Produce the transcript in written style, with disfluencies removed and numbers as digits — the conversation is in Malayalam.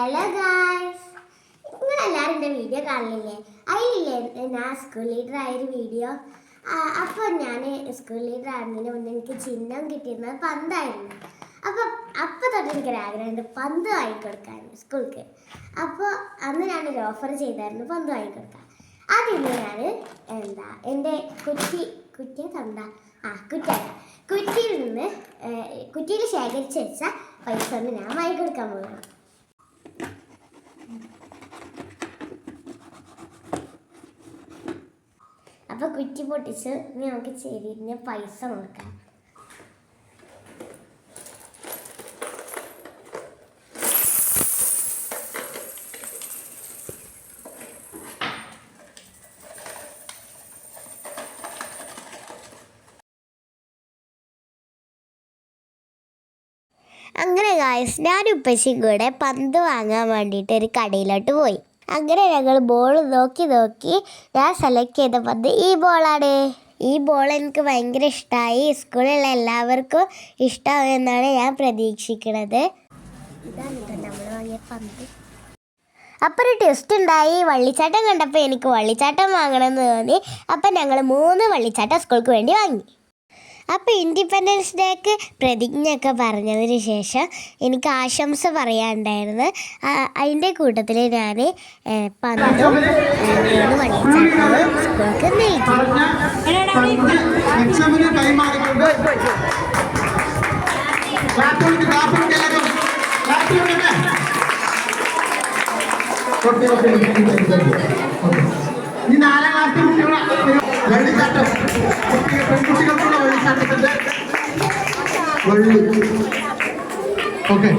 ഹലോ ഗായ്സ്, നിങ്ങളെല്ലാവരും എൻ്റെ വീഡിയോ കാണില്ലേ? അതിലില്ലേ ഞാൻ സ്കൂൾ ലീഡർ ആയൊരു വീഡിയോ. അപ്പോൾ ഞാൻ സ്കൂൾ ലീഡർ ആകുന്നതിന് മുന്നേ എനിക്ക് ചിഹ്നം കിട്ടിയിരുന്നത് പന്തായിരുന്നു. അപ്പോൾ തൊട്ട് എനിക്കൊരാഗ്രഹമുണ്ട് പന്ത് വാങ്ങിക്കൊടുക്കാൻ സ്കൂൾക്ക്. അപ്പോൾ അന്ന് ഞാനൊരു ഓഫർ ചെയ്തായിരുന്നു പന്ത് വാങ്ങിക്കൊടുക്കാൻ. അതിന് ഞാൻ എൻ്റെ കുറ്റിയിൽ നിന്ന് കുറ്റിയിൽ ശേഖരിച്ച് വെച്ച പൈസ കൊണ്ട് ഞാൻ വാങ്ങിക്കൊടുക്കാൻ പോകുന്നു. അപ്പോൾ കുറ്റി പൊട്ടിച്ച് നമുക്ക് ചെരിഞ്ഞ പൈസ നോക്കാം. അങ്ങനെ ഗായ്സ്, ഞാനും ഉപ്പച്ചിയും കൂടെ പന്ത് വാങ്ങാൻ വേണ്ടിയിട്ട് ഒരു കടയിലോട്ട് പോയി. അങ്ങനെ ഞങ്ങൾ ബോൾ നോക്കി ഞാൻ സെലക്ട് ചെയ്ത പന്ത് ഈ ബോളാണ്. ഈ ബോൾ എനിക്ക് ഭയങ്കര ഇഷ്ടമായി. സ്കൂളിലുള്ള എല്ലാവർക്കും ഇഷ്ടമാവുമെന്നാണ് ഞാൻ പ്രതീക്ഷിക്കുന്നത്. ഇതാണ് നമ്മൾ വാങ്ങിയ പന്ത്. അപ്പോൾ ഒരു ടെസ്റ്റ് ഉണ്ടായി. വള്ളിച്ചാട്ടം കണ്ടപ്പോൾ എനിക്ക് വള്ളിച്ചാട്ടം വാങ്ങണമെന്ന് തോന്നി. അപ്പം ഞങ്ങൾ 3 വള്ളിച്ചാട്ടം സ്കൂൾക്ക് വേണ്ടി വാങ്ങി. അപ്പോൾ ഇൻഡിപെൻഡൻസ് ഡേക്ക് പ്രതിജ്ഞയൊക്കെ പറഞ്ഞതിന് ശേഷം എനിക്ക് ആശംസ പറയാനുണ്ടായിരുന്നു. അതിൻ്റെ കൂട്ടത്തിൽ ഞാൻ പന്തും 3 വള്ളിച്ചാട്ടവും സ്കൂൾക്ക് നൽകി. ഈ 4ാം ക്ലാസ് വെള്ളിച്ചാട്ടം പെൺകുട്ടികൾക്കുള്ള വെള്ളിച്ചാട്ടത്തിന്റെ വള്ളി. ഓക്കെ.